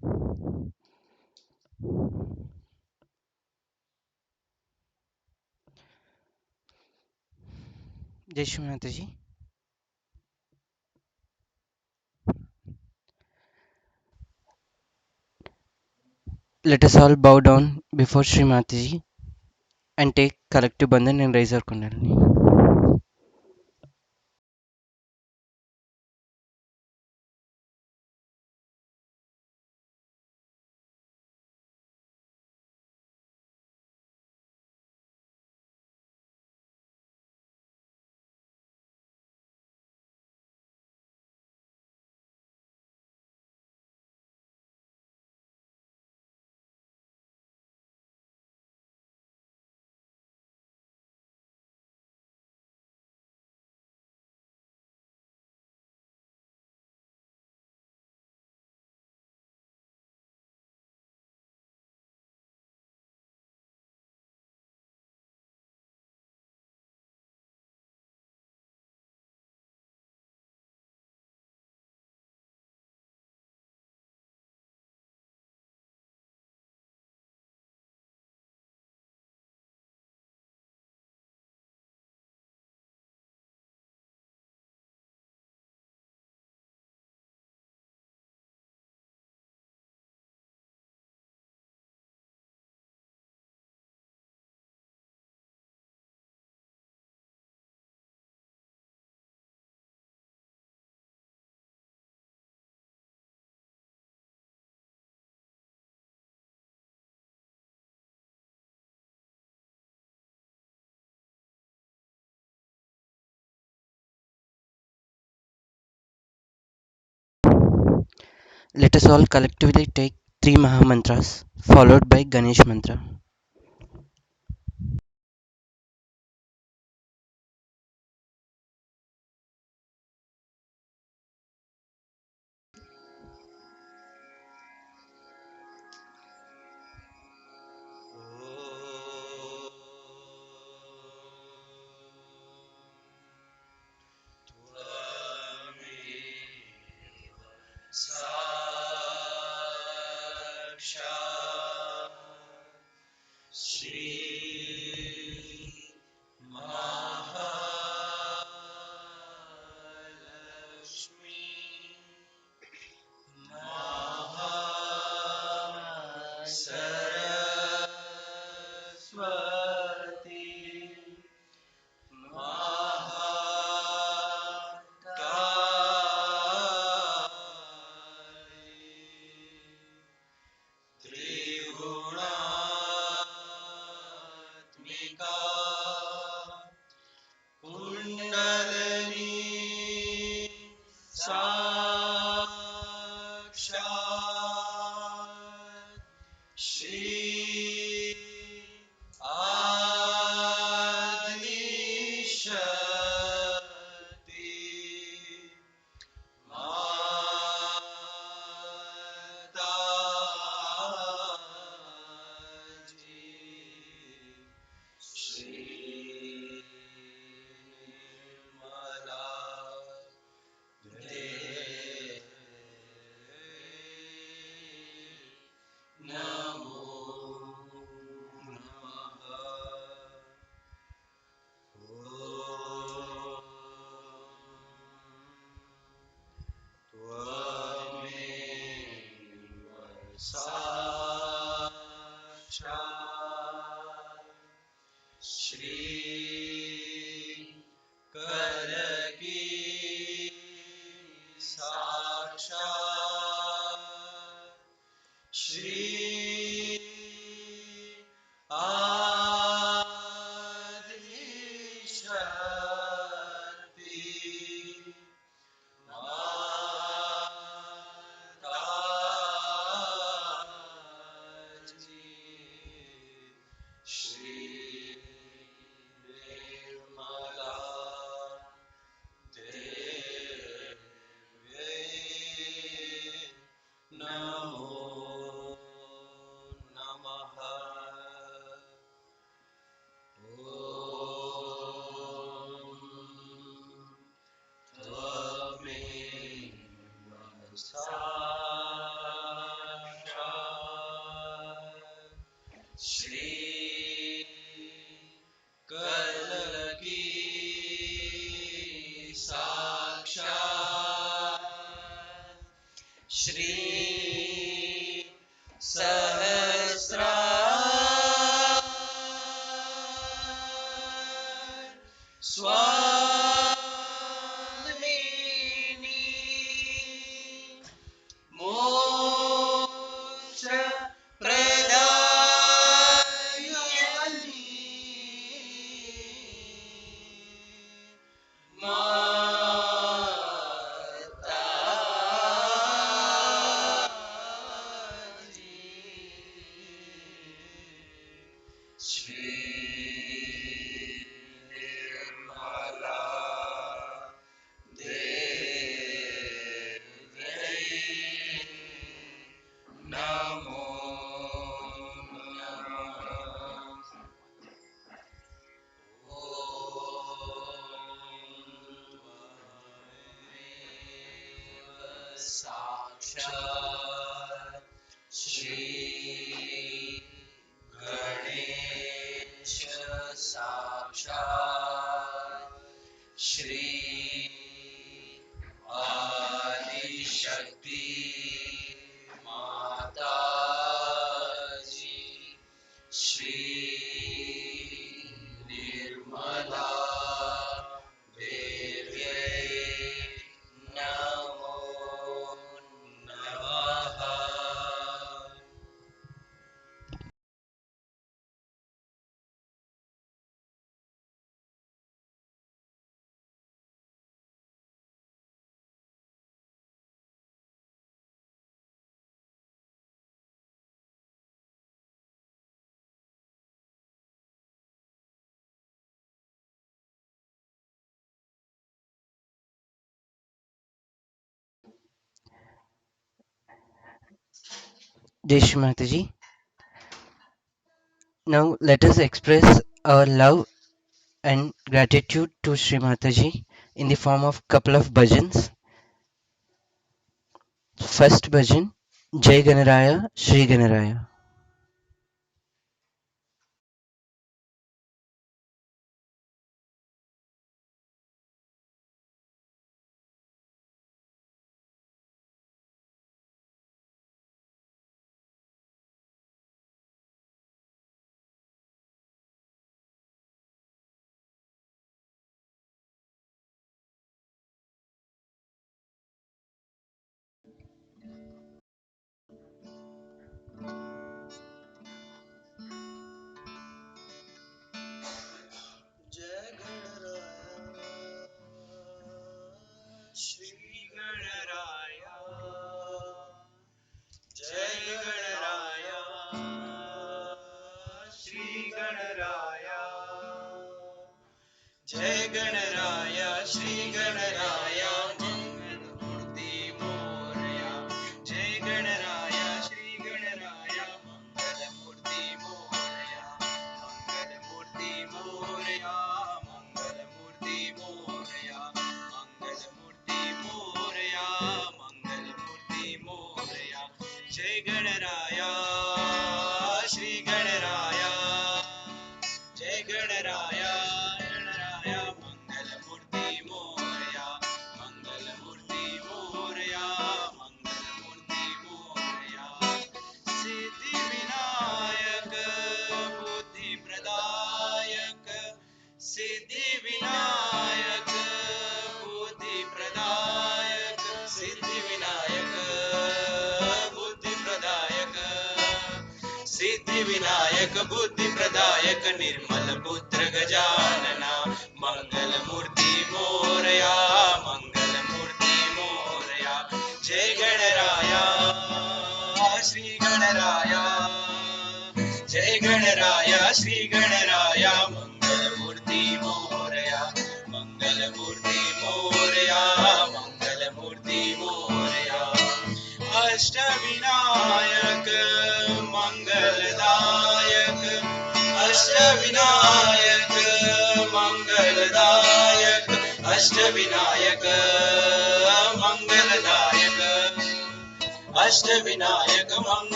Jai Shri Mataji. Let us all bow down before Shri Mataji and take collective bandhan and raise our kundalini. Let us all collectively take three Maha Mantras followed by Ganesh Mantra. Jai Shri Mataji. Now let us express our love and gratitude to Shri Mataji in the form of couple of bhajans. First bhajan, Jai Ganaraya, Shri Ganaraya.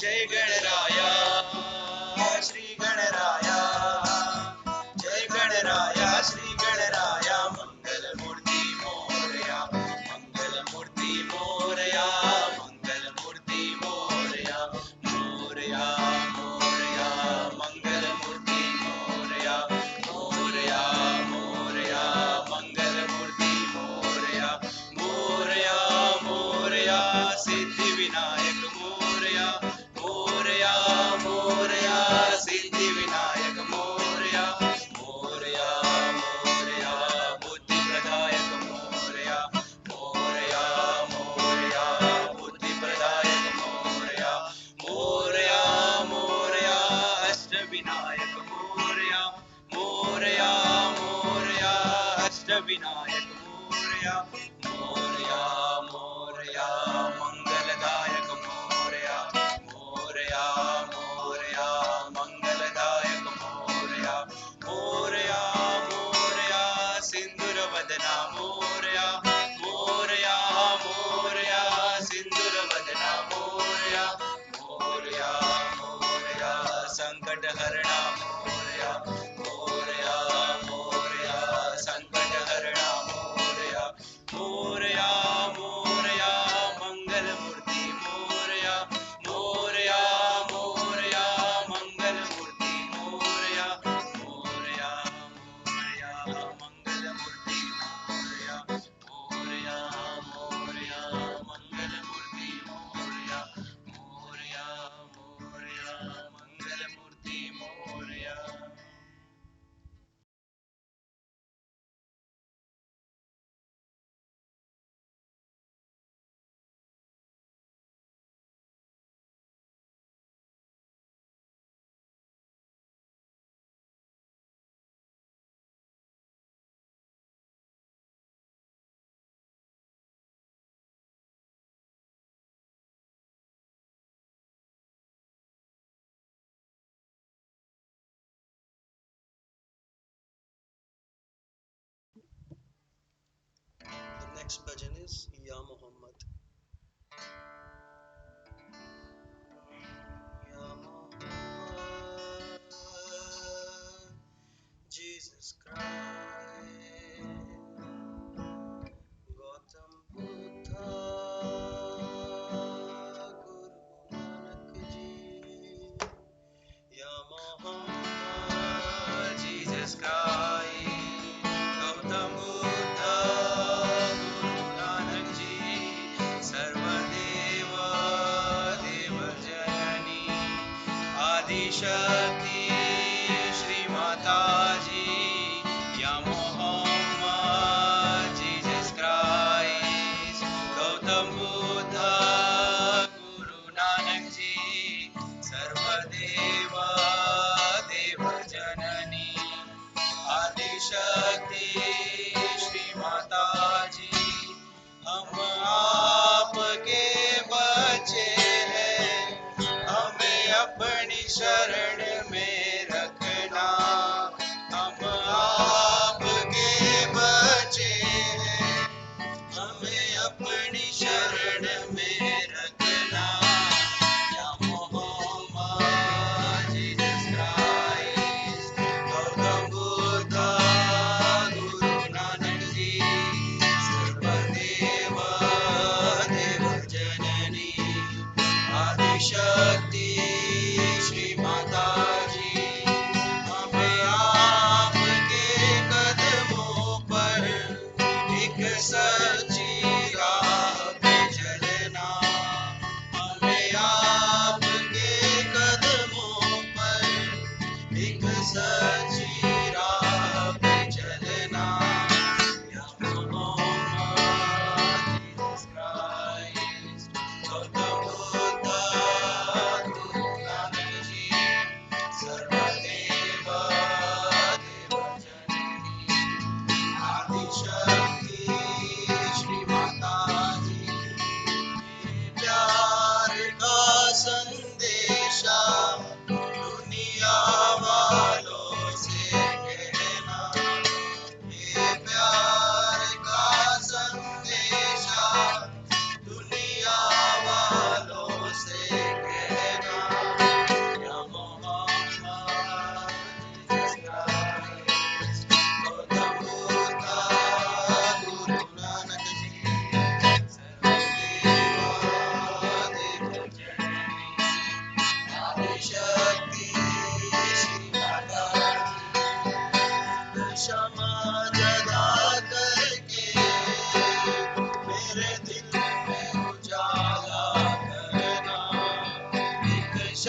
जय गणराया श्री गणराया जय गणराया श्री गणराया मंगल मूर्ति मोरया मंगल मूर्ति मोरया मंगल मूर्ति मोरया मोरया मोरया मंगल मूर्ति मोरया मोरया मोरया मंगल मूर्ति मोरया मोरया मोरया सिद्धि विनायक मोरया मोरया मोरया सिद्धि विनायक मोरया मोरया मोरया बुद्धि प्रदायक मोरया मोरया मोरया बुद्धि प्रदायक मोरया मोरया मोरया अष्ट विनायक मोरया मोरया मोरया अष्ट विनायक मोरया मोरया मोरया मंगलदायक मोरया मोरया मोरया मंगलदायक मोरया मोरया मोरया सिंदूर वदना मोरया मोरया मोरया सिंदूर वदना मोरया मोरया मोरया संकट हरणा मोरया मोरया मोरया संकट हरणा मोरया मोरया मोरया मंगल मूर्ति मोरया मोरया मोरया मंगल मूर्ति मोरया मोरया मोरया मंगल मूर्ति मोरया मोरया मोरया मंगल मूर्ति मोरया मोरया मोरया मंगल मूर्ति Morya The next bhajan is Ya Muhammad. Ya Muhammad, Jesus Christ, Gautam Buddha, Guru Nanak Ji. Ya Muhammad, Jesus Christ, Gautam Buddha, Guru Nanak Ji, Sarvadeva Deva Janani, Adi Shakti Shri Mataji, Ya Muhammad, Jesus Christ, Gautam Buddha, Guru Nanak Ji, सर्वदेवा देव जननी आदिशक्ति श्री माता जी हम आपके बच्चे हैं हमें अपनी शरण में रखना हम आपके बच्चे हैं हमें अपनी शरण में रखना या मोहम्मद जीसस क्राइस्ट गौतम बुद्ध गुरु नानक जी सर्वदेव देव जननी आदिशक्ति श्री माता जी हमें आपके कदमों पर एक सच्ची राह पे चलना हमें आपके कदमों पर एक सच्ची राह पे चलना या मोहम्मद जीसस क्राइस्ट गौतम बुद्ध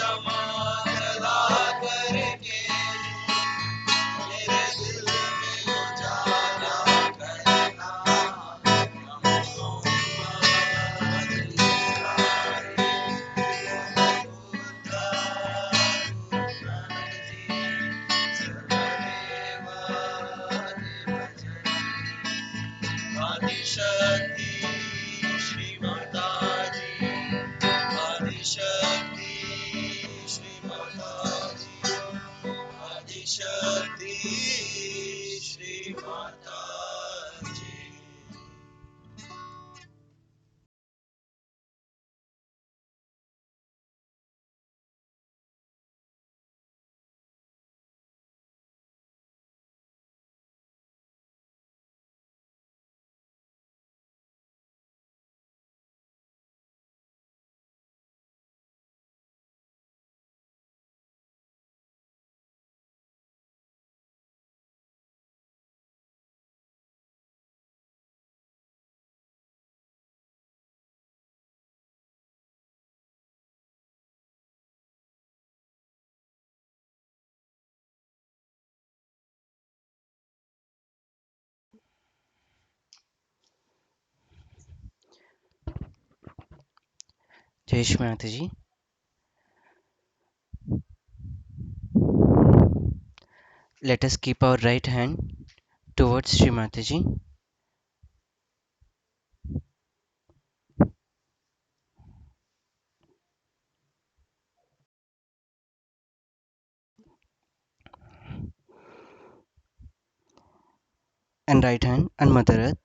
तमाशा करके मेरे दिल में उजाला करना हमको बदल जाए आदिशक्ति श्री माताजी आदिशक्ति श्री माताजी आदिशक्ति श्री माताजी Jai Shri Mataji. Let us keep our right hand towards Shri Mataji and right hand on Mother Earth.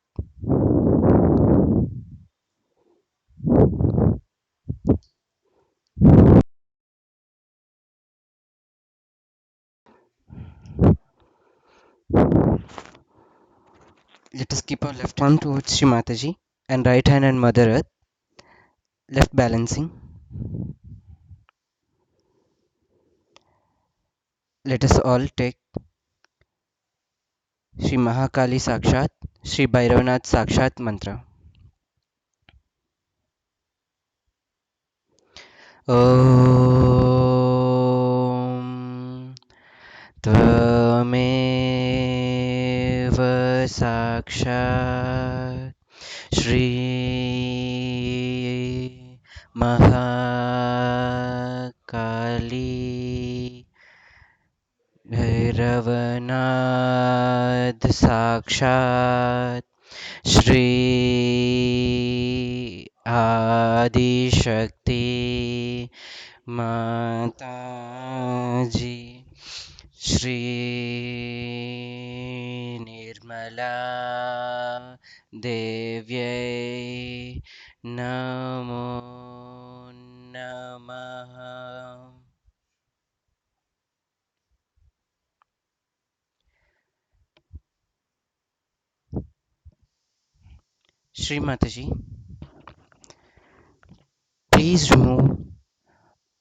Let us keep our left arm towards Shri Mataji and right hand on Mother Earth, left balancing. Let us all take Shri Mahakali Sakshat, Shri Bhairavanath Sakshat mantra. Om Tvameva Sakshat Shri Mahakali Bhairavanath Sakshat Shri Adi Shakti Mataji Shri Nirmala Devyai Namo Namaha. Shri Mataji, please remove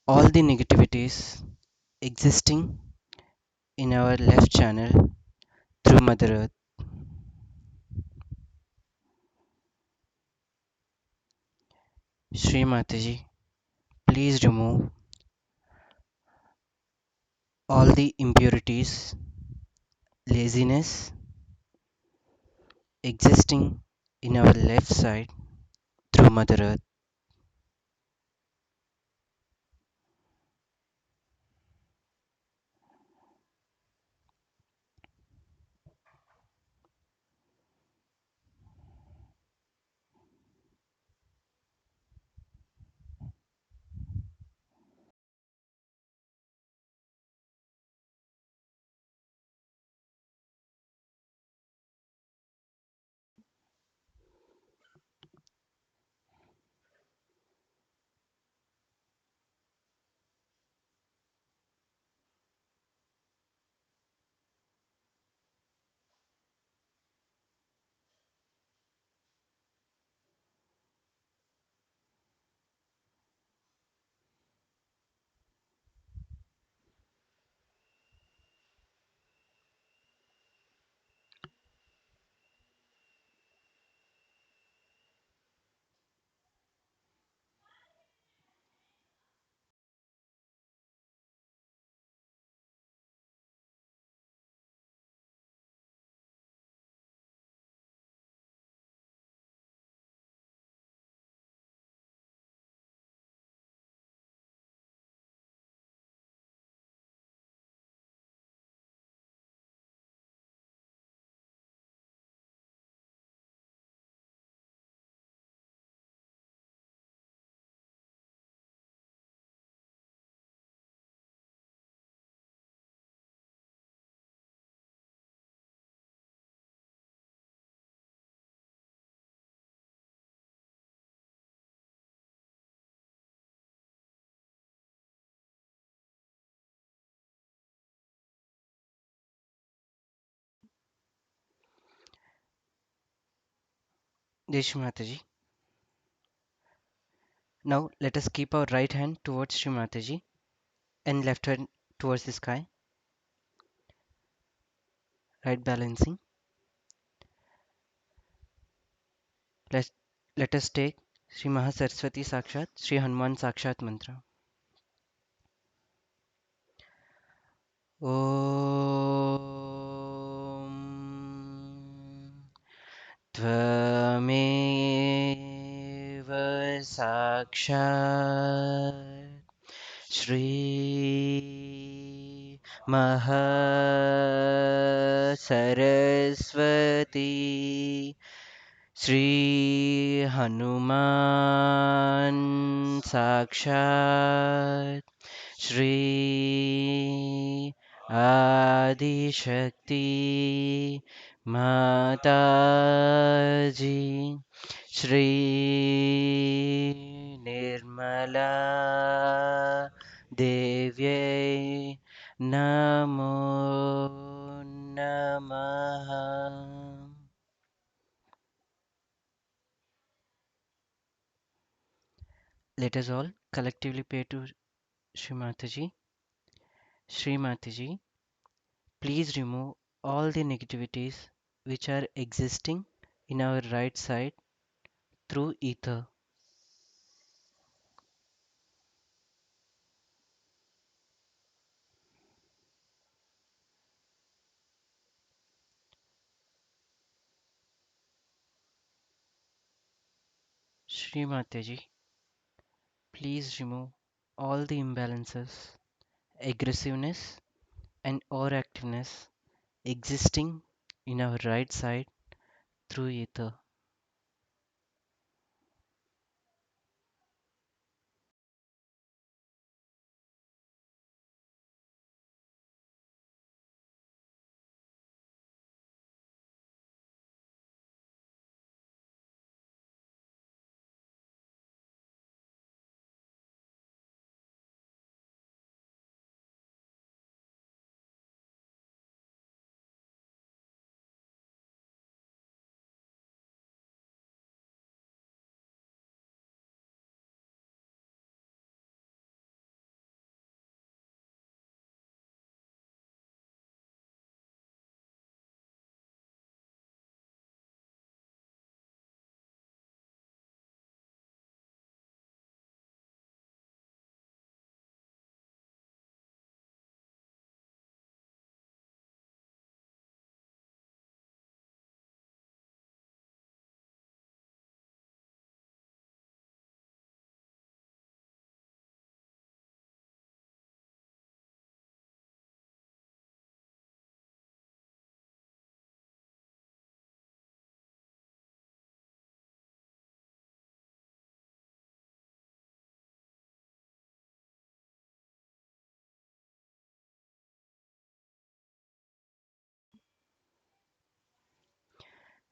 all the negativities existing in our left channel through Mother Earth. Shri Mataji, please remove all the impurities, laziness existing in our left side through Mother Earth. Jai Shri Mataji. Now let us keep our right hand towards Shri Mataji and left hand towards the sky, right balancing. Let, let us take Shri Mahasaraswati Sakshat, Shri Hanuman Sakshat Mantra. Om त्वमेव साक्षात् श्री सरस्वती श्री हनुमान साक्षात् श्री आदिशक्ति माताजी श्री निर्मला देव्यै नमो नमः. Let us all collectively pray to Sri Mataji. Sri Mataji, please remove all the negativities which are existing in our right side through ether. Sri Mataji, please remove all the imbalances, aggressiveness, and overactiveness existing in our right side through ether.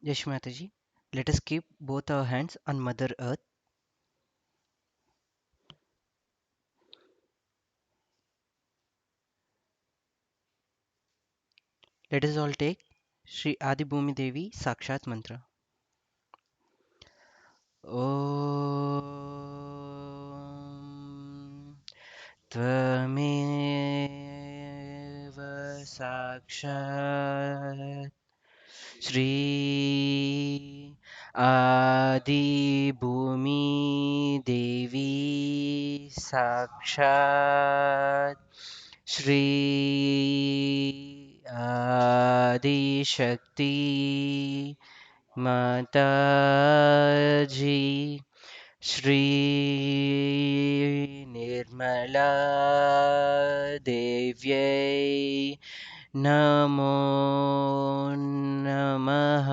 Yes, Mataji, let us keep both our hands on Mother Earth. Let us all take Sri Adi Bhumi Devi Sakshat Mantra. Om त्वमेव साक्षात् श्री आदिभूमि देवी साक्षात् श्री आदिशक्ति माताजी श्री निर्मला देव्यै नमो नमः.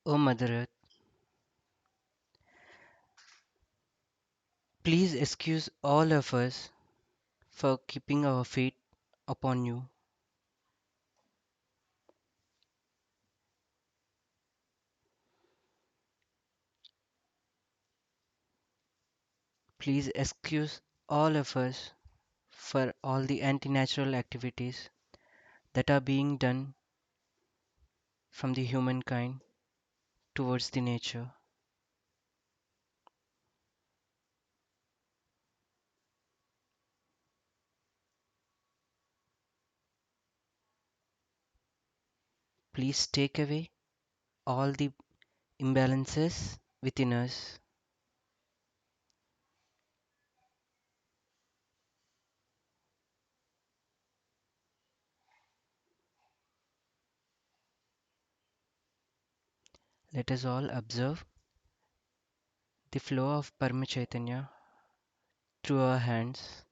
O Mother Earth, please excuse all of us for keeping our feet upon you. Please excuse all of us for all the anti-natural activities that are being done from the humankind towards the nature. Please take away all the imbalances within us. Let us all observe the flow of Parama Chaitanya through our hands.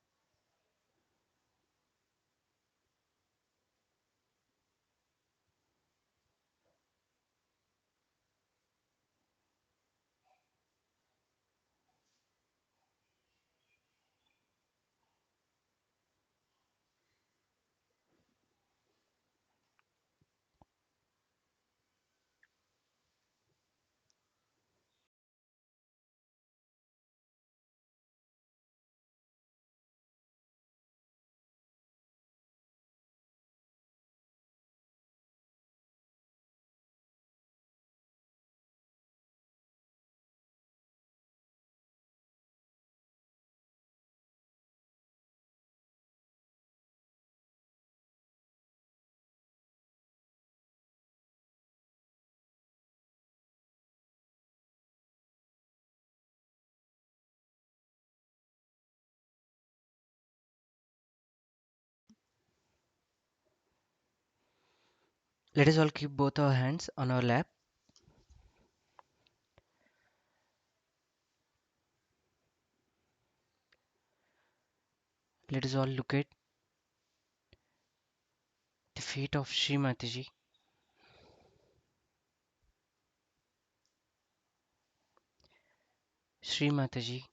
Let us all keep both our hands on our lap. Let us all look at the feet of Sri Mataji. Sri Mataji,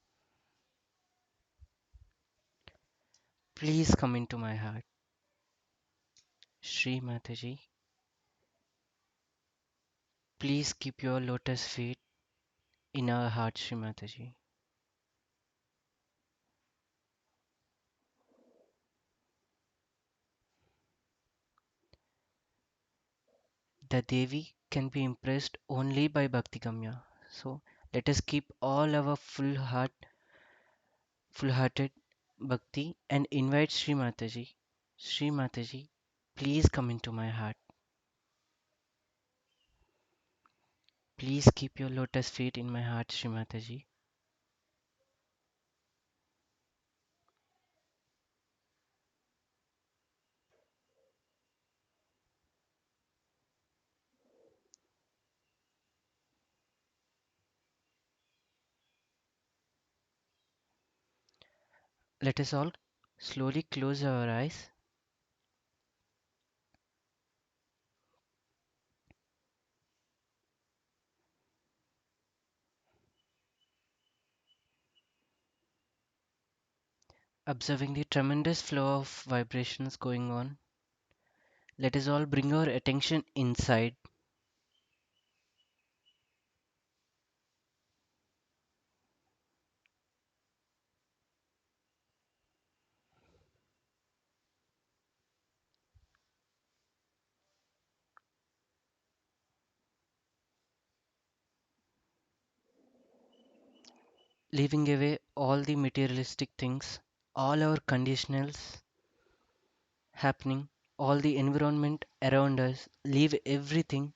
please come into my heart. Sri Mataji, please keep your lotus feet in our heart, Sri Mataji. The Devi can be impressed only by Bhakti Gamya. So let us keep all our full-hearted bhakti and invite Sri Mataji. Sri Mataji, please come into my heart. Please keep your lotus feet in my heart, Sri Mataji. Let us all slowly close our eyes, observing the tremendous flow of vibrations going on. Let us all bring our attention inside, leaving away all the materialistic things, all our conditionals happening, all the environment around us. Leave everything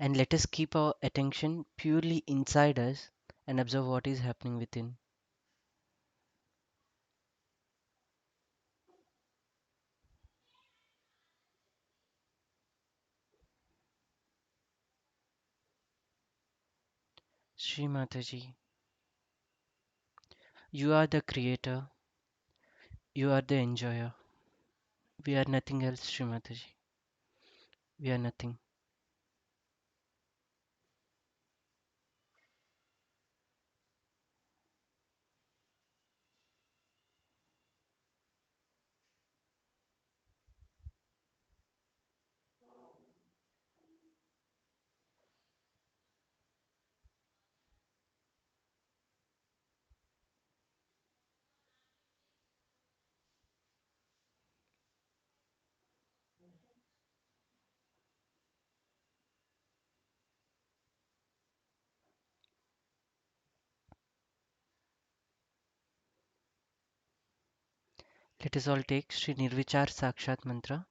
and let us keep our attention purely inside us and observe what is happening within. Sri Mataji, you are the creator, you are the enjoyer. We are nothing else, Sri Mataji. We are nothing. Let us all take Sri Nirvichar Sakshat Mantra.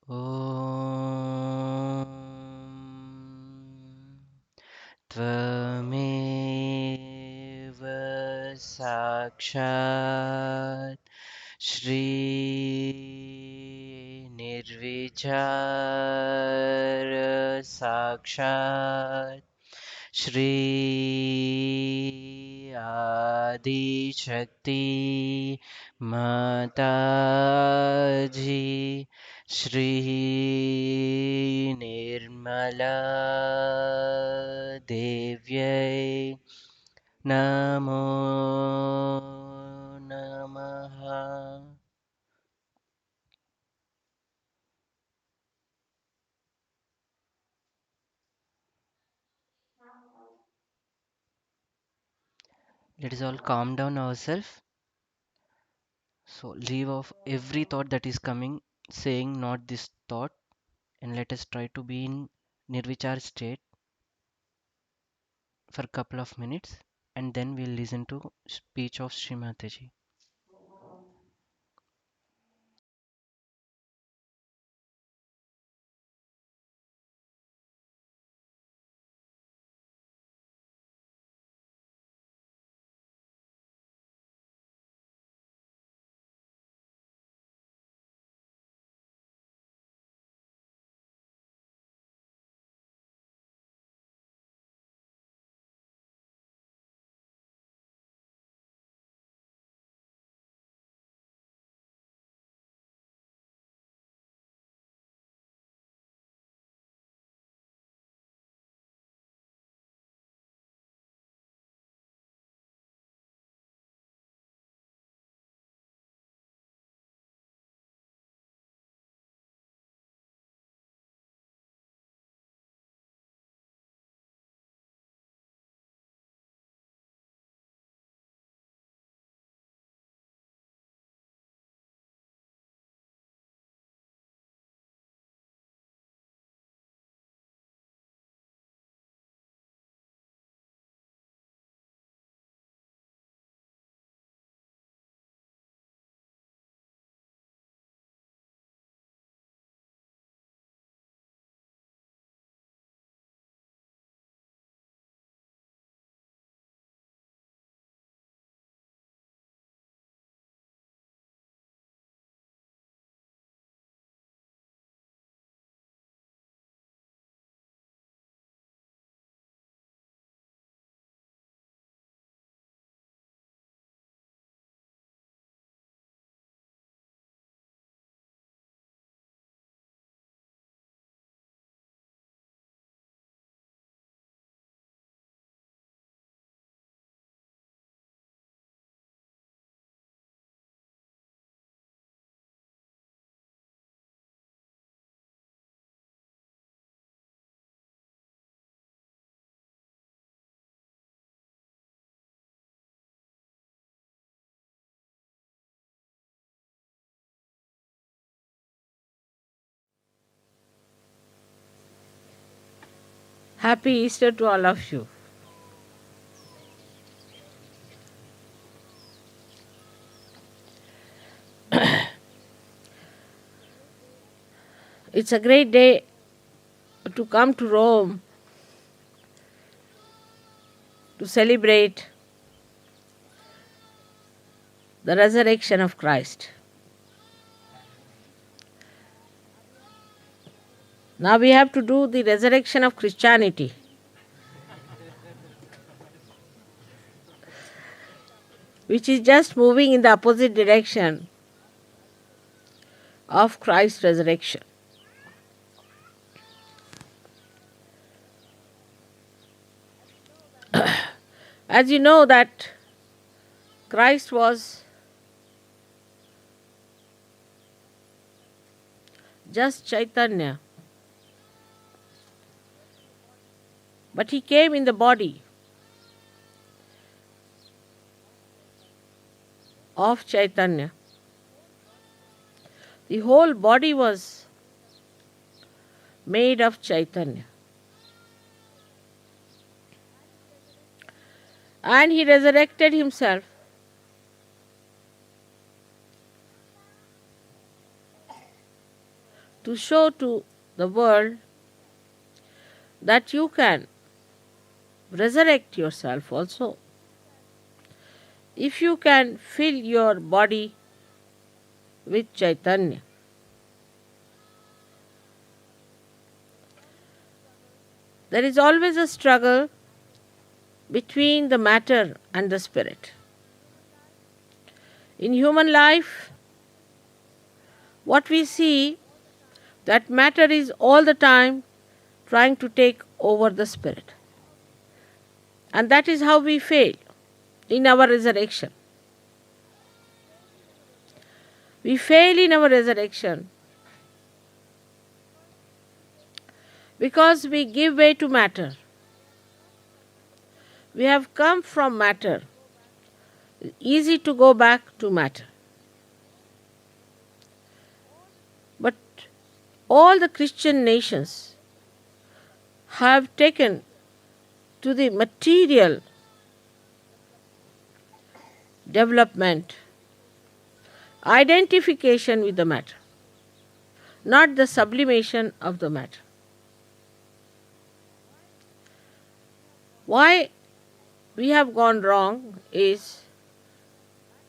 Om Tvameva Sakshat Shri Nirvichar Sakshat Shri Adi Shakti Mataji Shri Nirmala Devyai Namo Namaha. Let us all calm down ourselves. So leave off every thought that is coming, saying not this thought, and let us try to be in nirvichar state for a couple of minutes, and then we'll listen to speech of Srimataji. Happy Easter to all of you. It's a great day to come to Rome to celebrate the resurrection of Christ. Now we have to do the resurrection of Christianity, which is just moving in the opposite direction of Christ's resurrection. As you know that Christ was just Chaitanya, but he came in the body of Chaitanya. The whole body was made of Chaitanya. And he resurrected himself to show to the world that you can resurrect yourself also. If you can fill your body with Chaitanya. There is always a struggle between the matter and the spirit. In human life, what we see that matter is all the time trying to take over the spirit. And that is how we fail in our resurrection. We fail in our resurrection because we give way to matter. We have come from matter. It's easy to go back to matter. But all the Christian nations have taken to the material development, identification with the matter, not the sublimation of the matter. Why we have gone wrong is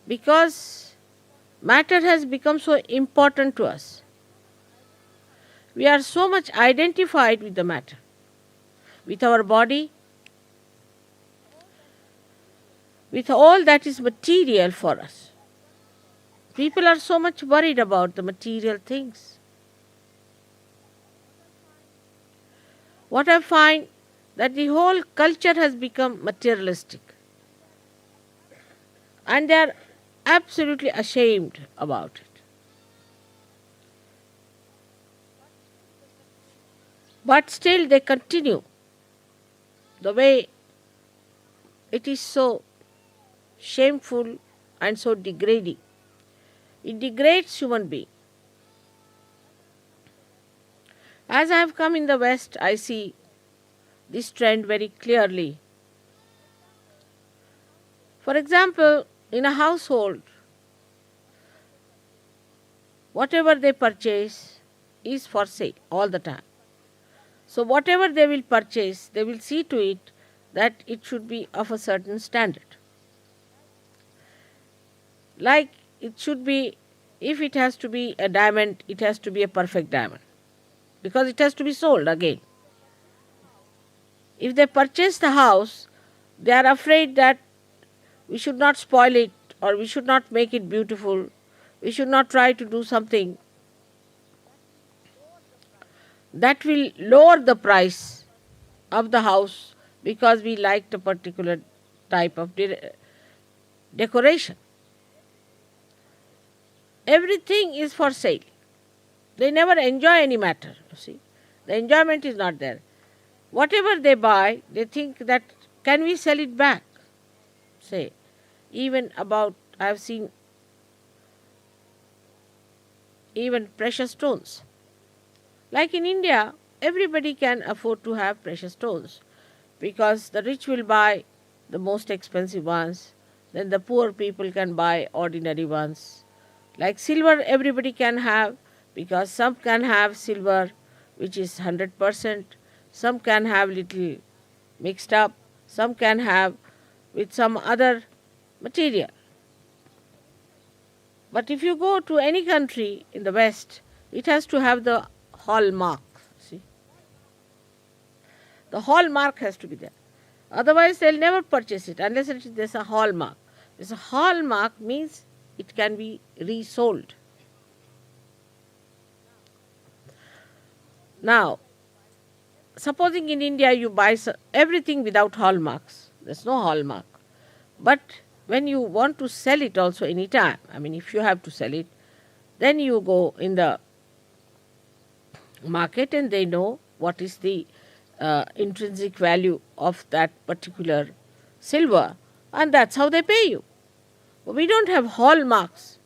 because matter has become so important to us. We are so much identified with the matter, with our body, with all that is material for us. People are so much worried about the material things. What I find that the whole culture has become materialistic. And they are absolutely ashamed about it. But still they continue the way it is so shameful and so degrading. It degrades human being. As I have come in the West, I see this trend very clearly. For example, in a household, whatever they purchase is for sale all the time. So whatever they will purchase, they will see to it that it should be of a certain standard. Like it should be, if it has to be a diamond, it has to be a perfect diamond, because it has to be sold again. If they purchase the house, they are afraid that we should not spoil it or we should not make it beautiful. We should not try to do something that will lower the price of the house because we liked a particular type of decoration. Everything is for sale. They never enjoy any matter. You see, the enjoyment is not there. Whatever they buy, they think that can we sell it back? Say, even about, I have seen even precious stones. Like in India, everybody can afford to have precious stones because the rich will buy the most expensive ones, then the poor people can buy ordinary ones. Like silver, everybody can have because some can have silver which is 100%, some can have little mixed up, some can have with some other material. But if you go to any country in the West, it has to have the hallmark. See, the hallmark has to be there. Otherwise, they'll never purchase it unless there's a hallmark. There's a hallmark means it can be resold. Now, supposing in India you buy everything without hallmarks, there's no hallmark. But when you want to sell it also any time, I mean if you have to sell it, then you go in the market and they know what is the intrinsic value of that particular silver, and that's how they pay you. But we don't have hallmarks.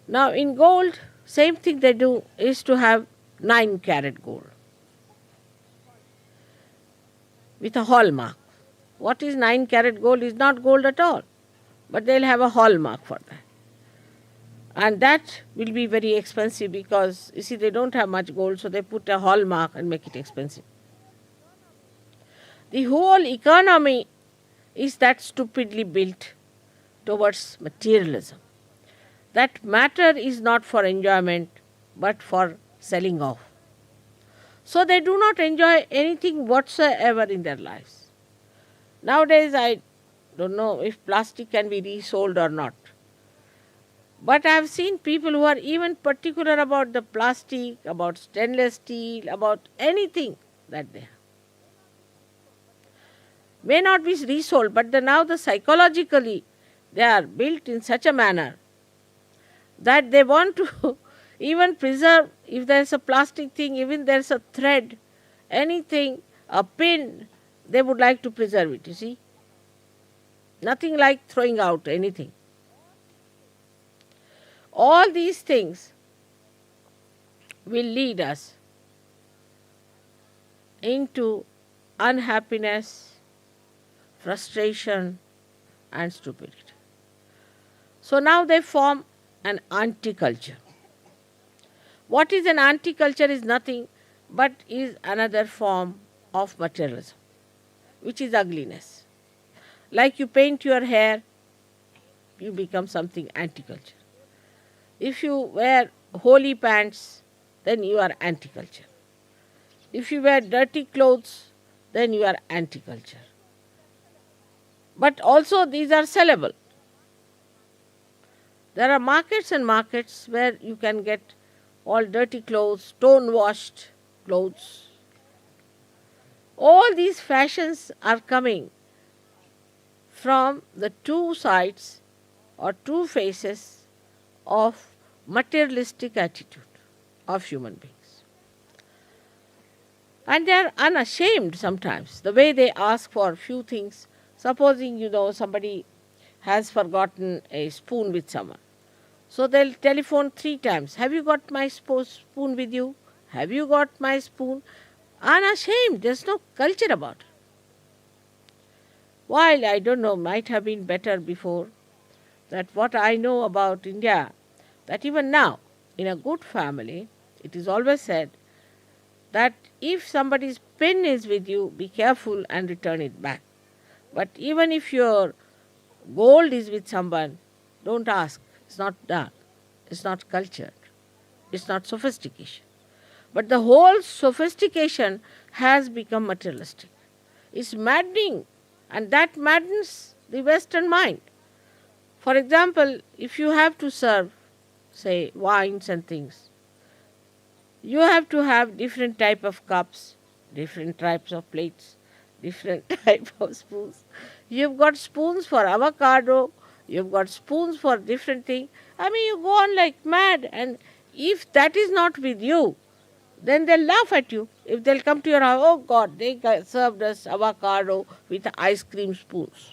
Now in gold, same thing they do is to have 9 carat gold with a hallmark. What is 9 carat gold is not gold at all, but they'll have a hallmark for that. And that will be very expensive because you see they don't have much gold, so they put a hallmark and make it expensive. The whole economy is that stupidly built towards materialism. That matter is not for enjoyment but for selling off. So they do not enjoy anything whatsoever in their lives. Nowadays, I don't know if plastic can be resold or not. But I have seen people who are even particular about the plastic, about stainless steel, about anything that they have. May not be resold, but now the psychologically they are built in such a manner that they want to even preserve, if there is a plastic thing, even there is a thread, anything, a pin, they would like to preserve it, you see. Nothing like throwing out anything. All these things will lead us into unhappiness, frustration, and stupidity. So now they form an anti-culture. What is an anti-culture is nothing but is another form of materialism, which is ugliness. Like you paint your hair, you become something anti-culture. If you wear holy pants, then you are anti-culture. If you wear dirty clothes, then you are anti-culture. But also these are sellable. There are markets and markets where you can get all dirty clothes, stone-washed clothes. All these fashions are coming from the two sides or two faces of materialistic attitude of human beings. And they are unashamed sometimes, the way they ask for few things. Supposing, somebody has forgotten a spoon with someone. So they'll telephone 3 times. Have you got my spoon with you? Have you got my spoon? Unashamed. There's no culture about it. While I don't know, might have been better before, that what I know about India, that even now, in a good family, it is always said that if somebody's pen is with you, be careful and return it back. But even if your gold is with someone, don't ask. It's not done. It's not cultured. It's not sophistication. But the whole sophistication has become materialistic. It's maddening, and that maddens the Western mind. For example, if you have to serve, say, wines and things, you have to have different type of cups, different types of plates, different type of spoons. You've got spoons for avocado, you've got spoons for different things. I mean, you go on like mad, and if that is not with you, then they'll laugh at you. If they'll come to your house, oh God, they served us avocado with ice cream spoons.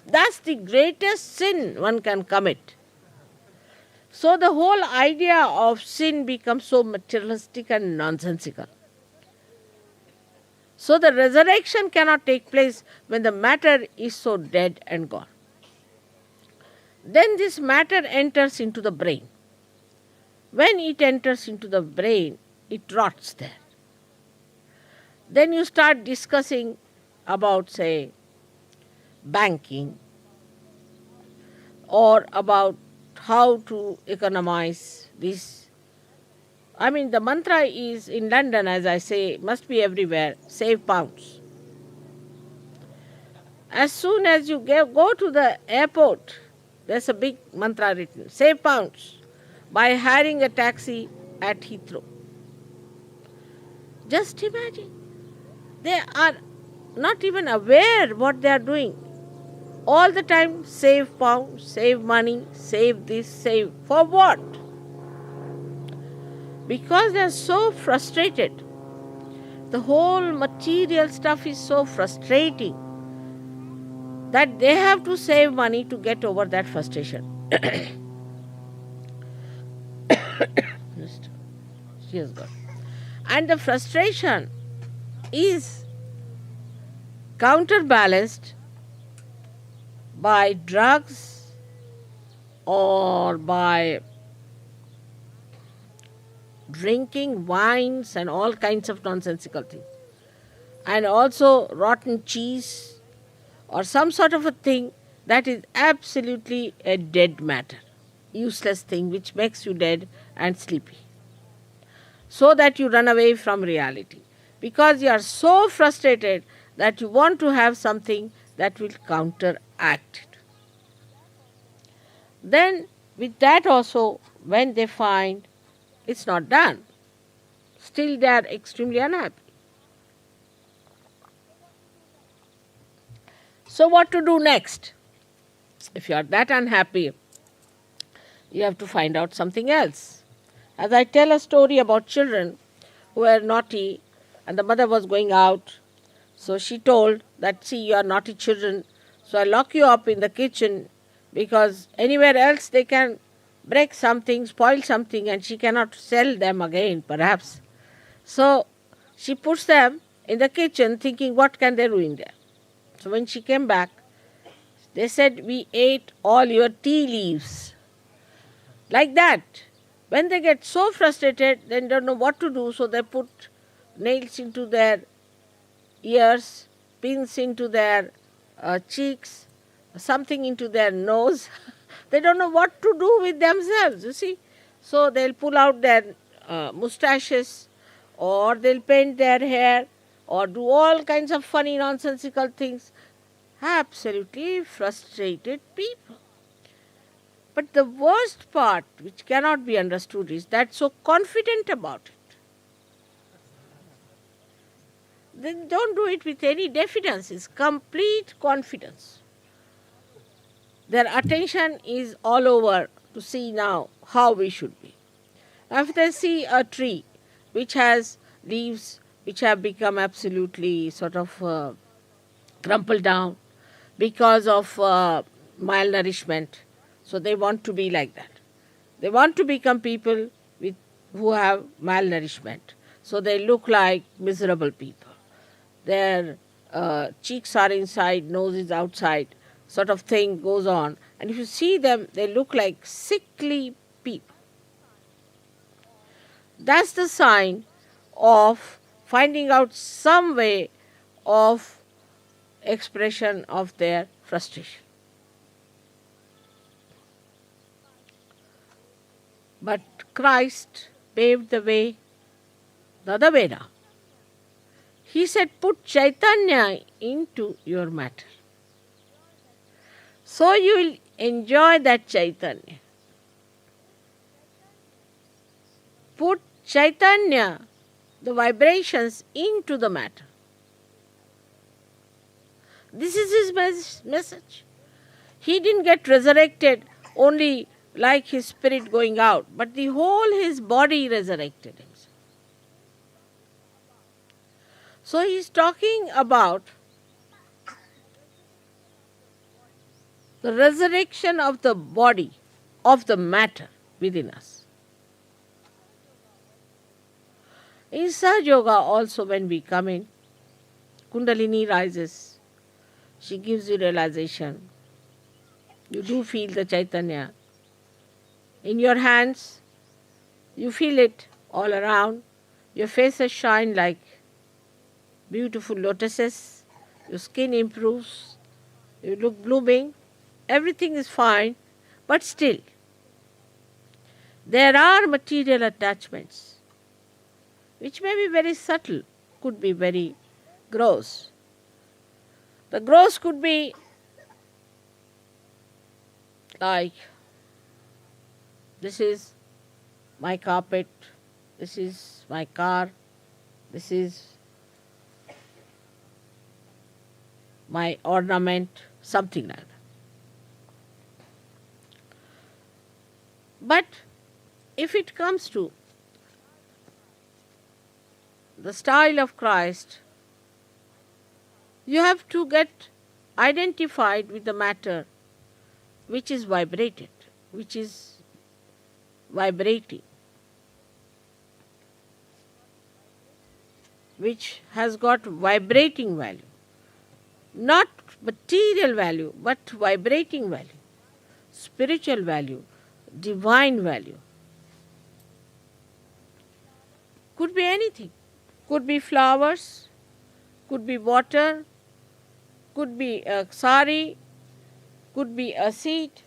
That's the greatest sin one can commit. So the whole idea of sin becomes so materialistic and nonsensical. So the resurrection cannot take place when the matter is so dead and gone. Then this matter enters into the brain. When it enters into the brain, it rots there. Then you start discussing about, say, banking or about how to economize this. I mean, the mantra is in London, as I say, must be everywhere, save pounds. As soon as you go to the airport, there's a big mantra written, save pounds, by hiring a taxi at Heathrow. Just imagine. They are not even aware what they are doing. All the time, save pounds, save money, save this, save. For what? Because they are so frustrated. The whole material stuff is so frustrating that they have to save money to get over that frustration. She has got. And the frustration is counterbalanced by drugs or by drinking wines and all kinds of nonsensical things, and also rotten cheese or some sort of a thing that is absolutely a dead matter, useless thing which makes you dead and sleepy, so that you run away from reality because you are so frustrated that you want to have something that will counteract it. Then, with that also, when they find it's not done, still they are extremely unhappy. So, what to do next? If you are that unhappy, you have to find out something else. As I tell a story about children who were naughty and the mother was going out, so she told that, see, you are naughty children, so I lock you up in the kitchen because anywhere else they can break something, spoil something, and she cannot sell them again, perhaps. So she puts them in the kitchen thinking, what can they ruin there? So when she came back, they said, we ate all your tea leaves. Like that. When they get so frustrated, they don't know what to do, so they put nails into their ears, pins into their cheeks, something into their nose. They don't know what to do with themselves, you see. So they'll pull out their mustaches, or they'll paint their hair, or do all kinds of funny, nonsensical things. Absolutely frustrated people. But the worst part, which cannot be understood, is that so confident about it. They don't do it with any diffidence, it's complete confidence. Their attention is all over to see now how we should be. If they see a tree which has leaves which have become absolutely sort of crumpled down because of malnourishment, so they want to be like that. They want to become people who have malnourishment. So they look like miserable people. Their cheeks are inside, nose is outside, sort of thing goes on. And if you see them, they look like sickly people. That's the sign of finding out some way of expression of their frustration. But Christ paved the way the other way now. He said, put Chaitanya into your matter. So you will enjoy that Chaitanya. Put Chaitanya, the vibrations, into the matter. This is his message. He didn't get resurrected only like his spirit going out, but the whole his body resurrected himself. So he is talking about the resurrection of the body, of the matter within us. In Sahaja Yoga also, when we come in, Kundalini rises. She gives you realization. You do feel the Chaitanya. In your hands, you feel it all around. Your faces shine like beautiful lotuses. Your skin improves. You look blooming. Everything is fine. But still, there are material attachments which may be very subtle, could be very gross. The gross could be like, this is my carpet, this is my car, this is my ornament, something like that. But if it comes to the style of Christ, you have to get identified with the matter which is vibrated, which is vibrating, which has got vibrating value. Not material value, but vibrating value. spiritual value, divine value. Could be anything. Could be flowers, could be water, could be a sari, could be a seat,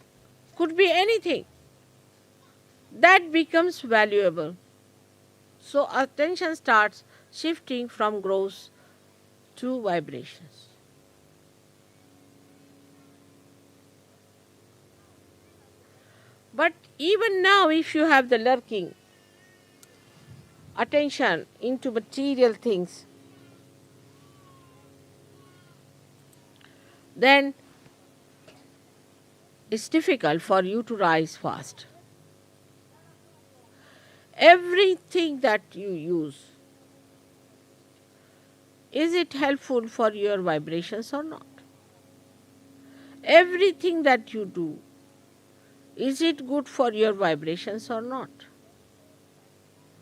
could be anything. That becomes valuable. So attention starts shifting from gross to vibrations. But even now, if you have the lurking attention into material things, then it's difficult for you to rise fast. Everything that you use, is it helpful for your vibrations or not? Everything that you do, is it good for your vibrations or not?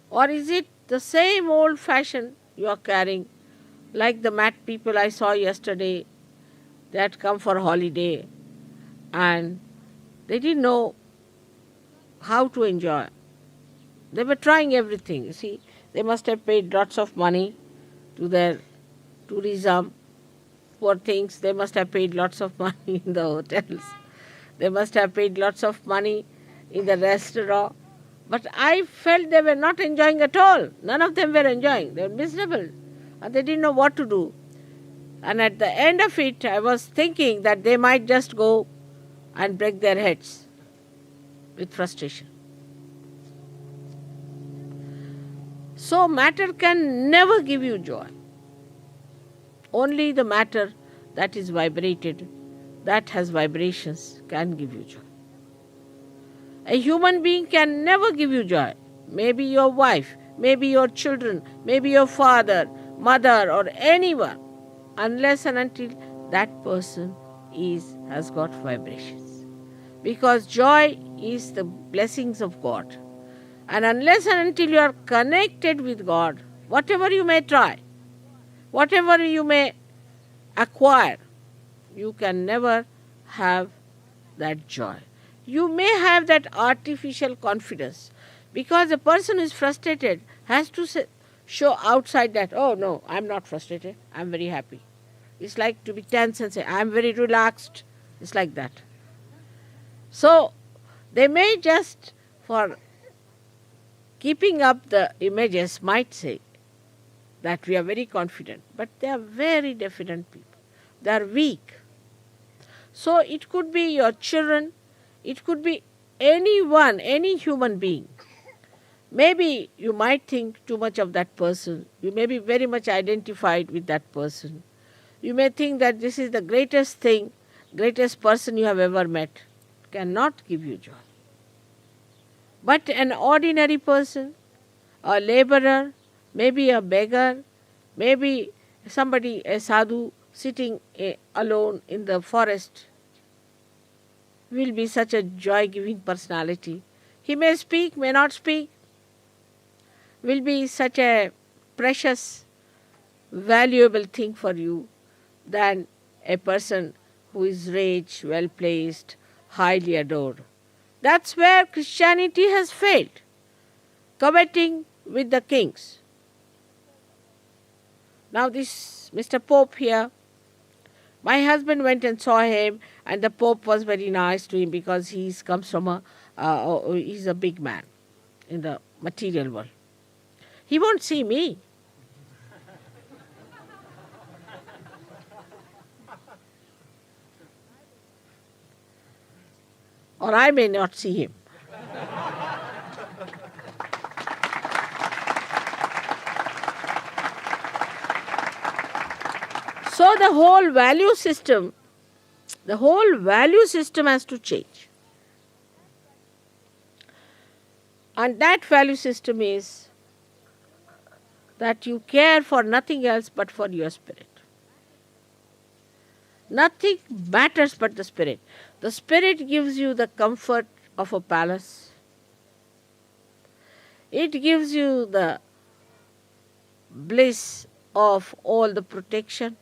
Or is it the same old fashion you are carrying, like the mad people I saw yesterday that come for holiday and they didn't know how to enjoy. They were trying everything. You see, they must have paid lots of money to their tourism. Poor things, they must have paid lots of money in the hotels. They must have paid lots of money in the restaurant. But I felt they were not enjoying at all. None of them were enjoying. They were miserable. And they didn't know what to do. And at the end of it, I was thinking that they might just go and break their heads with frustration. So matter can never give you joy. Only the matter that is vibrated, that has vibrations, can give you joy. A human being can never give you joy. Maybe your wife, maybe your children, maybe your father, mother, or anyone, unless and until that person has got vibrations. Because joy is the blessings of God. And unless and until you are connected with God, whatever you may try, whatever you may acquire, you can never have that joy. You may have that artificial confidence, because a person who is frustrated has to show outside that, oh no, I'm not frustrated, I'm very happy. It's like to be tense and say, I'm very relaxed. It's like that. So they may just, for keeping up the images, might say that we are very confident, but they are very deficient people. They are weak. So it could be your children, it could be anyone, any human being. Maybe you might think too much of that person. You may be very much identified with that person. You may think that this is the greatest thing, greatest person you have ever met. Cannot give you joy. But an ordinary person, a laborer, maybe a beggar, maybe somebody, a sadhu, sitting alone in the forest, will be such a joy-giving personality. He may speak, may not speak, will be such a precious, valuable thing for you than a person who is rich, well-placed, highly adored. That's where Christianity has failed, coveting with the kings. Now this Mr. Pope here, my husband went and saw him, and the Pope was very nice to him because he comes from he's a big man in the material world. He won't see me. Or I may not see him. So the whole value system has to change. And that value system is that you care for nothing else but for your spirit. Nothing matters but the spirit. The spirit gives you the comfort of a palace. It gives you the bliss of all the protection.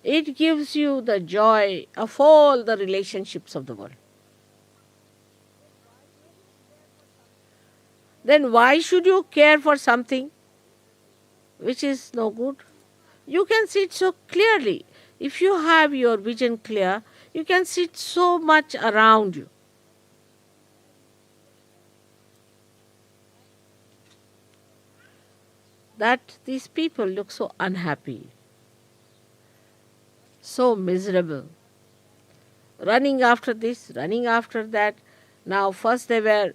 It gives you the joy of all the relationships of the world. Then why should you care for something which is no good? You can see it so clearly. If you have your vision clear, you can see it so much around you. That these people look so unhappy, so miserable, running after this, running after that. Now, first they were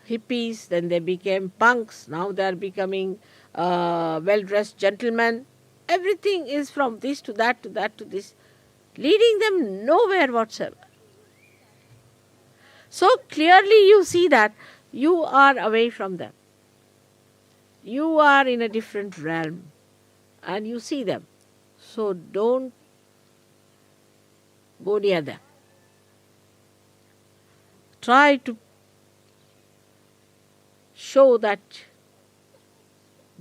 hippies, then they became punks, now they are becoming well dressed gentlemen. Everything is from this to that to that to this, leading them nowhere whatsoever. So clearly, you see that you are away from them. You are in a different realm and you see them. So don't go near them. Try to show that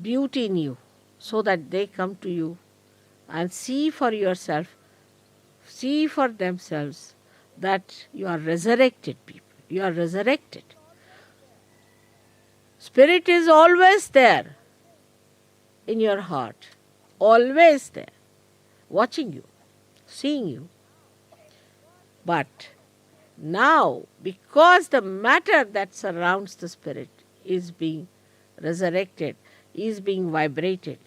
beauty in you so that they come to you and see for yourself, see for themselves that you are resurrected people. You are resurrected. Spirit is always there in your heart, always there, watching you, seeing you. But now, because the matter that surrounds the spirit is being resurrected, is being vibrated,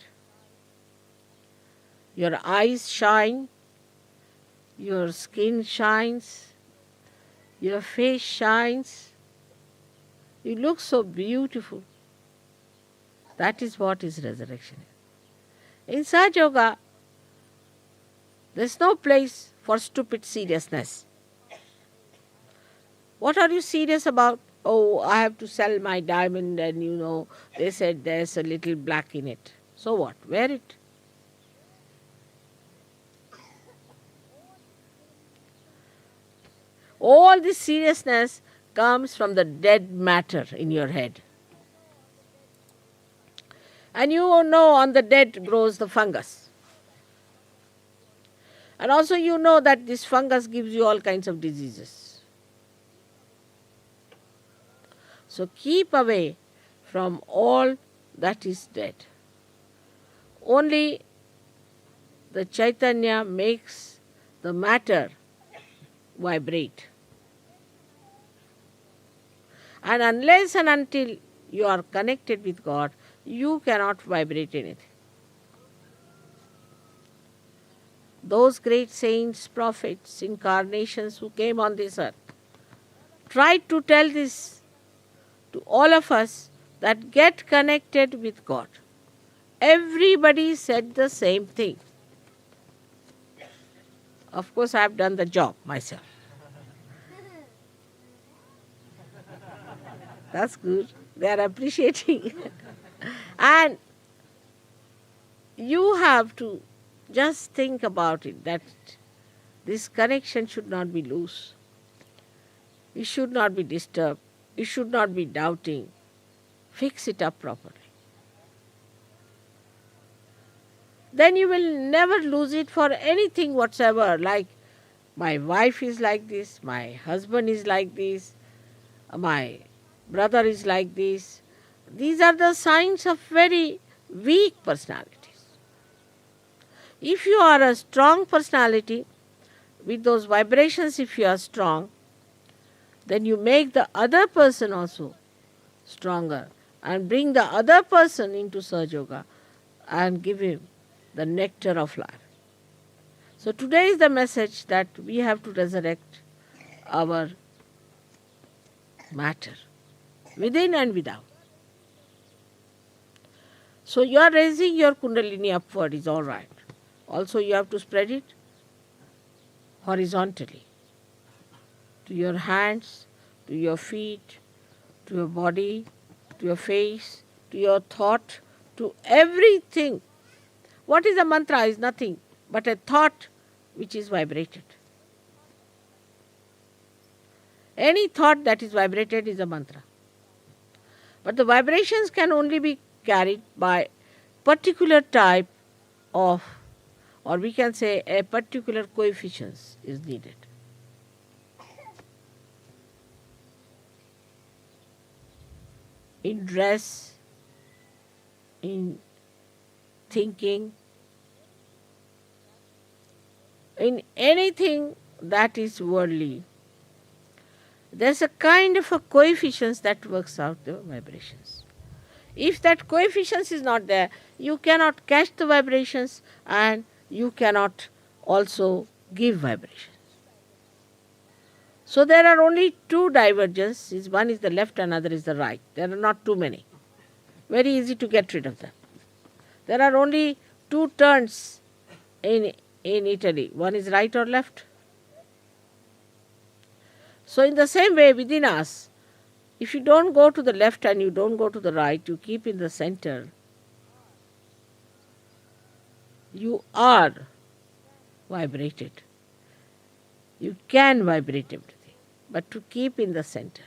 your eyes shine, your skin shines, your face shines, you look so beautiful. That is what is resurrection. In Sahaja Yoga, there is no place for stupid seriousness. What are you serious about? Oh, I have to sell my diamond and they said there's a little black in it. So what? Wear it. All this seriousness comes from the dead matter in your head. And you know on the dead grows the fungus. And also you know that this fungus gives you all kinds of diseases. So keep away from all that is dead. Only the Chaitanya makes the matter vibrate. And unless and until you are connected with God, you cannot vibrate anything. Those great saints, prophets, incarnations who came on this earth tried to tell this to all of us, that get connected with God. Everybody said the same thing. Of course, I have done the job myself. That's good. They are appreciating. And you have to just think about it, that this connection should not be loose. It should not be disturbed. It should not be doubting. Fix it up properly. Then you will never lose it for anything whatsoever, like my wife is like this, my husband is like this, my brother is like this. These are the signs of very weak personalities. If you are a strong personality, with those vibrations, if you are strong, then you make the other person also stronger and bring the other person into Sahaja Yoga and give him the nectar of life. So today is the message that we have to resurrect our matter, within and without. So you are raising your Kundalini upward is all right. Also you have to spread it horizontally to your hands, to your feet, to your body, to your face, to your thought, to everything. What is a mantra is nothing but a thought which is vibrated. Any thought that is vibrated is a mantra. But the vibrations can only be carried by particular type of or we can say a particular coefficient is needed. In dress, in thinking, in anything that is worldly, there's a kind of a coefficient that works out the vibrations. If that coefficient is not there, you cannot catch the vibrations and you cannot also give vibrations. So there are only two divergences, one is the left, another is the right. There are not too many. Very easy to get rid of them. There are only two turns in Italy, one is right or left. So in the same way within us, if you don't go to the left and you don't go to the right, you keep in the center, you are vibrated. You can vibrate everything, but to keep in the center,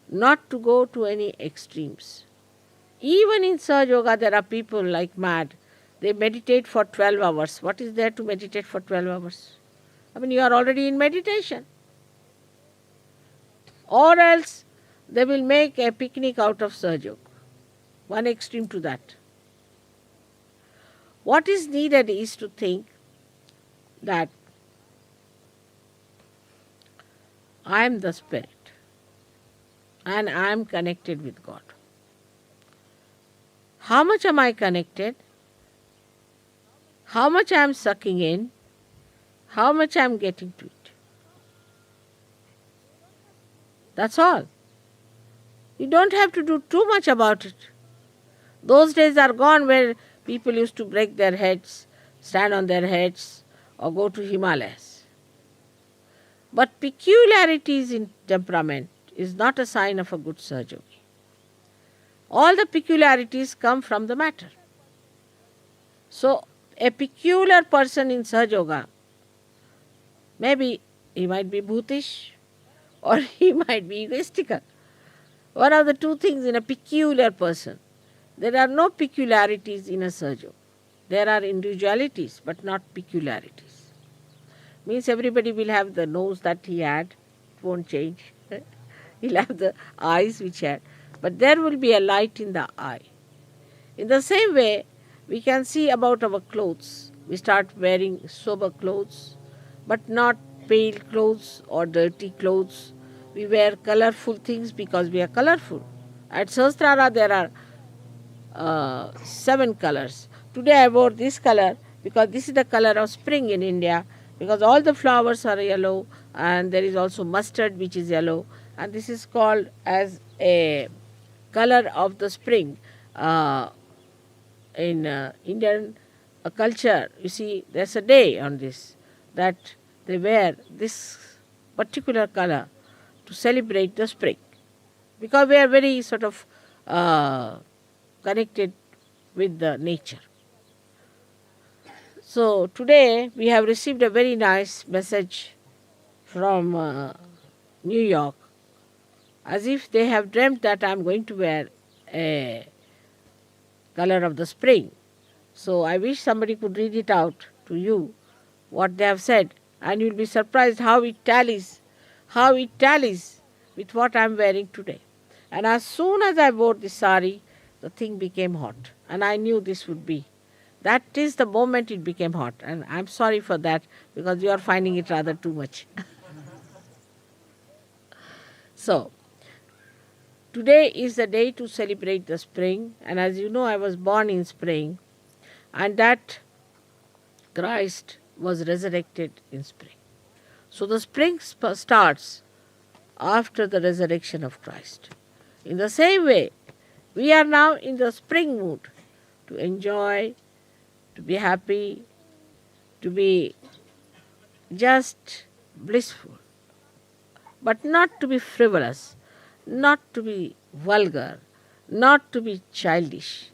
not to go to any extremes. Even in Sahaja Yoga, there are people like mad. They meditate for 12 hours. What is there to meditate for 12 hours? I mean, you are already in meditation. Or else they will make a picnic out of Sahaja Yoga. One extreme to that. What is needed is to think that I am the spirit and I am connected with God. How much am I connected? How much I am sucking in? How much I am getting to it? That's all. You don't have to do too much about it. Those days are gone where people used to break their heads, stand on their heads, or go to Himalayas. But peculiarities in temperament is not a sign of a good Sahaja Yogi. All the peculiarities come from the matter. So, a peculiar person in Sahaja Yoga, maybe he might be bhutish or he might be egoistical. One of the two things in a peculiar person. There are no peculiarities in a Sahaja Yoga. There are individualities but not peculiarities. Means everybody will have the nose that he had, it won't change. He'll have the eyes which he had. But there will be a light in the eye. In the same way, we can see about our clothes. We start wearing sober clothes, but not pale clothes or dirty clothes. We wear colorful things because we are colorful. At Sahasrara there are 7 colors. Today I wore this color because this is the color of spring in India, because all the flowers are yellow and there is also mustard which is yellow, and this is called as a color of the spring. In Indian culture, you see, there's a day on this that they wear this particular color to celebrate the spring, because we are very sort of connected with the nature. So today we have received a very nice message from New York, as if they have dreamt that I am going to wear a color of the spring. So I wish somebody could read it out to you, what they have said, and you will be surprised how it tallies with what I am wearing today. And as soon as I wore this sari, the thing became hot, and I knew this would be. That is the moment it became hot, and I am sorry for that because you are finding it rather too much. So, today is the day to celebrate the spring, and as you know, I was born in spring, and that Christ was resurrected in spring. So the spring starts after the resurrection of Christ. In the same way, we are now in the spring mood to enjoy, to be happy, to be just blissful, but not to be frivolous, not to be vulgar, not to be childish.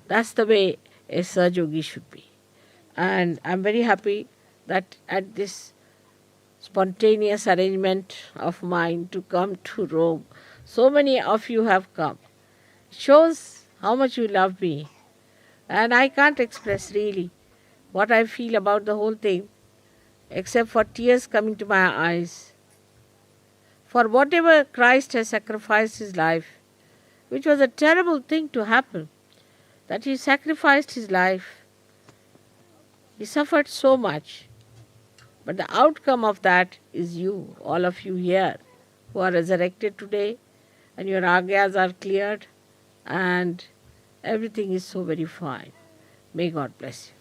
That's the way a Sahaja Yogi should be. And I'm very happy that at this spontaneous arrangement of mine to come to Rome, so many of you have come. It shows how much you love me. And I can't express really what I feel about the whole thing, except for tears coming to my eyes. For whatever Christ has sacrificed his life, which was a terrible thing to happen, that he sacrificed his life, he suffered so much. But the outcome of that is you, all of you here, who are resurrected today, and your agyas are cleared, and everything is so very fine. May God bless you.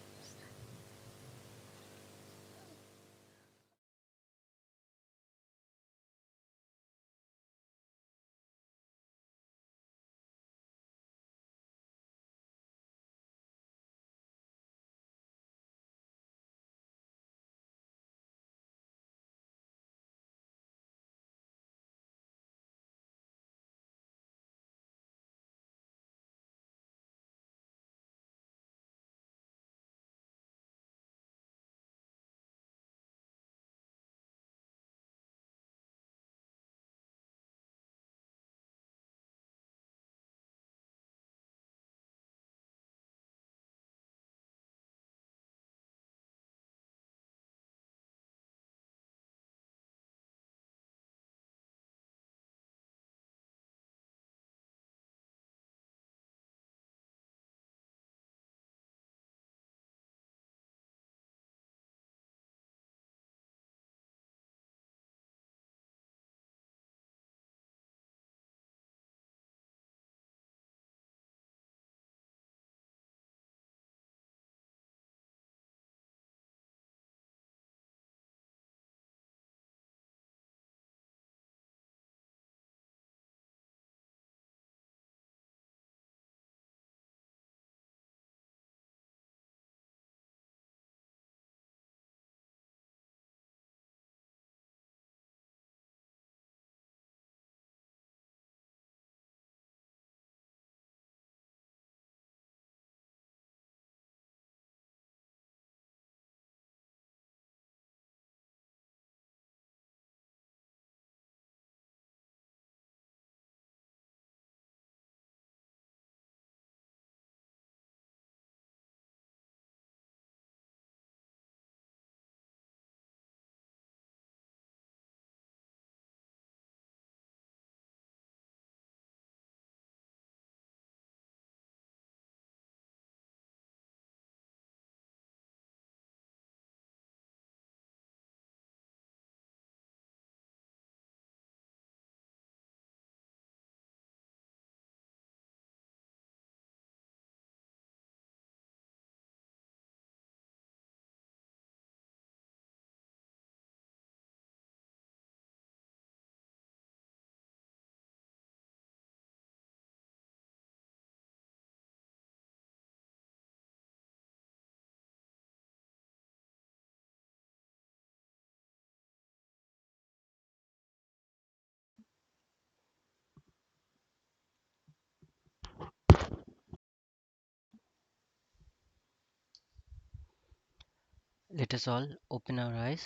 Let us all open our eyes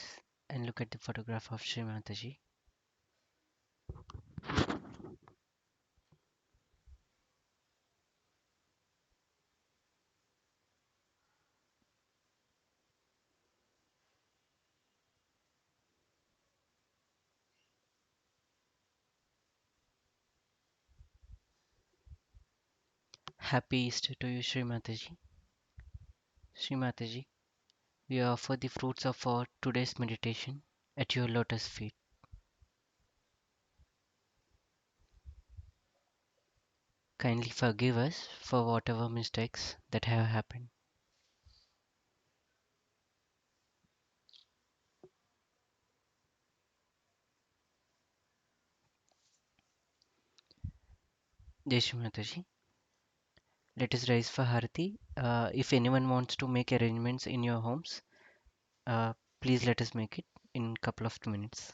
and look at the photograph of Sri Mataji. Happy Easter to you, Sri Mataji. Sri Mataji, we offer the fruits of our today's meditation at your lotus feet. Kindly forgive us for whatever mistakes that have happened. Jai Shri Mataji. Let us rise for Harati. If anyone wants to make arrangements in your homes, uh, please let us make it in a couple of minutes.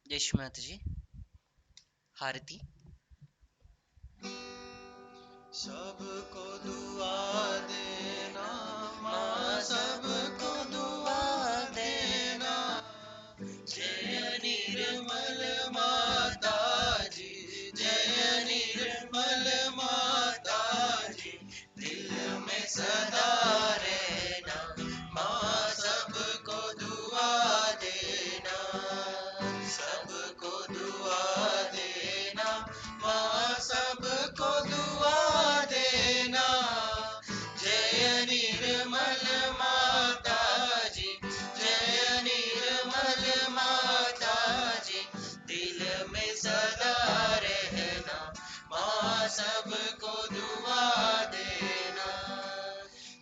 Yeshu माता जी, हारती। सबको दुआ देना माँ, सबको दुआ देना। जय निर्मल माता जी, जय निर्मल माता जी, दिल में सदा रहना माँ, सबको दुआ देना। सबको दुआ देना माँ, सबको दुआ देना। जय निर्मल माता जी, जय निर्मल माता जी, दिल में सदा रहना माँ, सबको दुआ देना।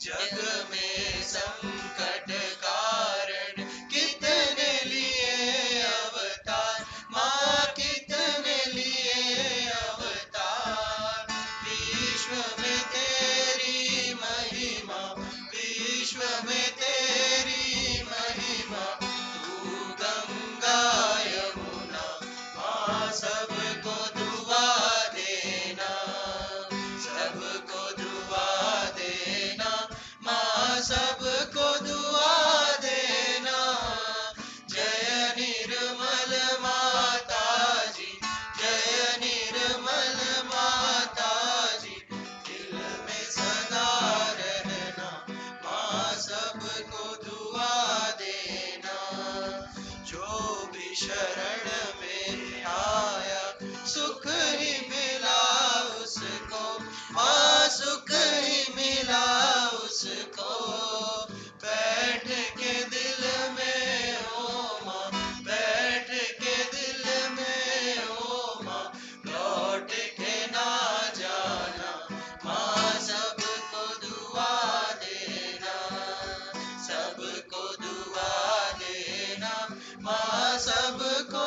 जग में संकट कारण कितने लिए अवतार माँ, कितने लिए अवतार। विश्व में तेरी महिमा, विश्व में तेरी महिमा, तू गंगा यमुना माँ, सबको दुआ देना। सबको दुआ देना माँ, सबको दुआ देना। जय निर्मल माता जी, जय निर्मल माता जी, दिल में सदा रहना माँ, सबको दुआ देना। जो भी शरण में आया सुख ही मिला उसको माँ, सुख ही मिला उसको। बैठ के दिल में ओ माँ, बैठ के दिल में ओ माँ, लौट के ना जाना माँ, सबको दुआ देना। सबको दुआ देना माँ, सबको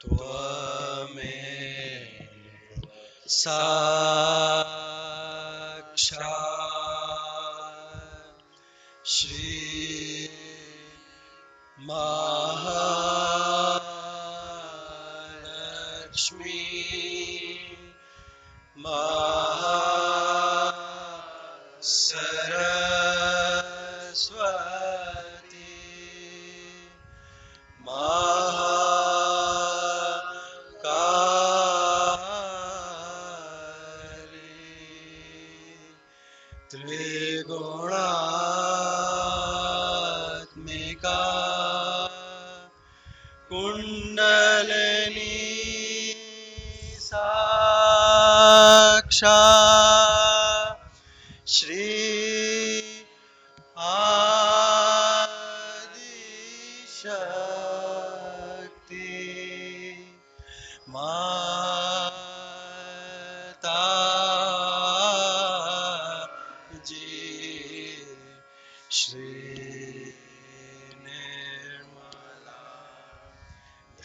त्वमेव साक्षात् श्री महालक्ष्मी सरस्वती महाकाली त्रिगुणात्मिका कुण्डलिनी साक्षात् श्री आदिशक्ति माता जी श्री निर्मला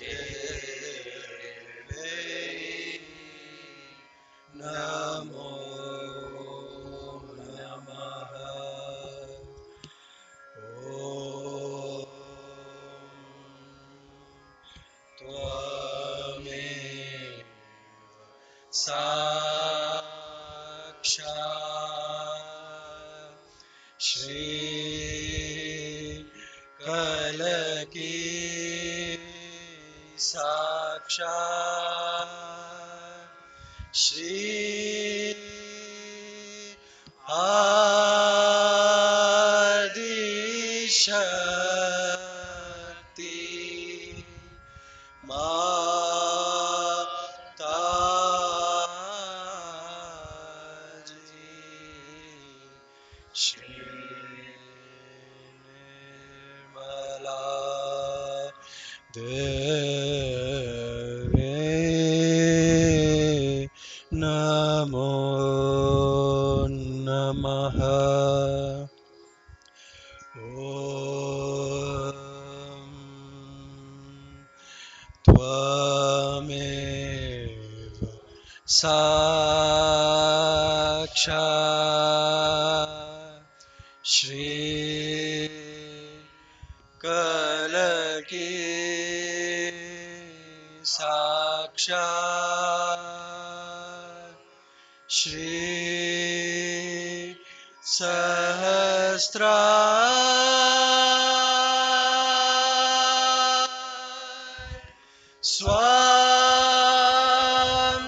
देवी नमो नमः ॐ त्वमेव साक्षात् श्री कलकी साक्षात् श्री आदिशक्ति माता श्री निर्मला देवी नमो नमः ॐ त्वमेव साक्षात् श्री कलकी साक्षात् श्री सहस्रार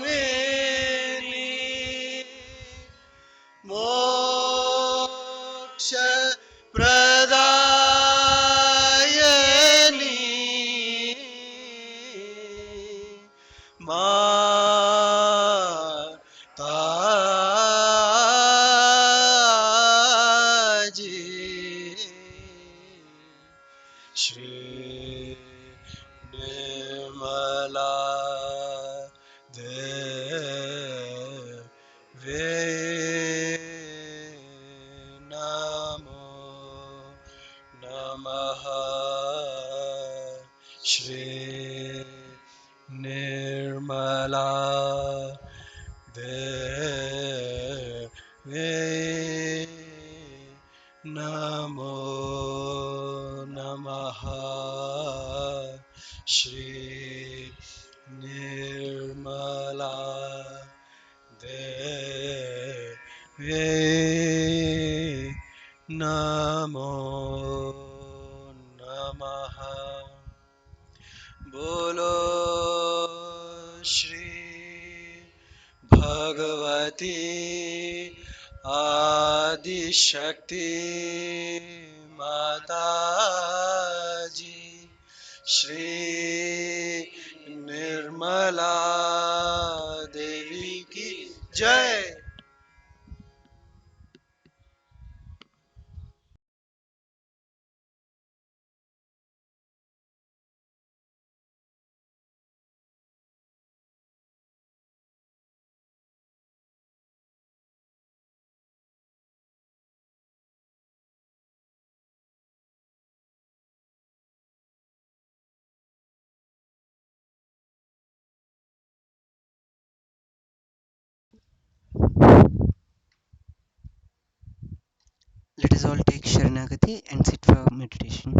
स्वामिनी मोक्ष प्रदायिनी माताजी श्री निर्मला देवी नमो नमः श्री निर्मला देवी नमो नमः श्री निर्मला देवी नमो नमः बोलो श्री भगवती आदिशक्ति माता जी श्री निर्मला देवी की जय। Let us all take Sharanagati and sit for meditation.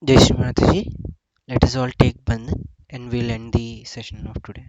Jai Shri Mataji. Let us all take Bandhan and we'll end the session of today.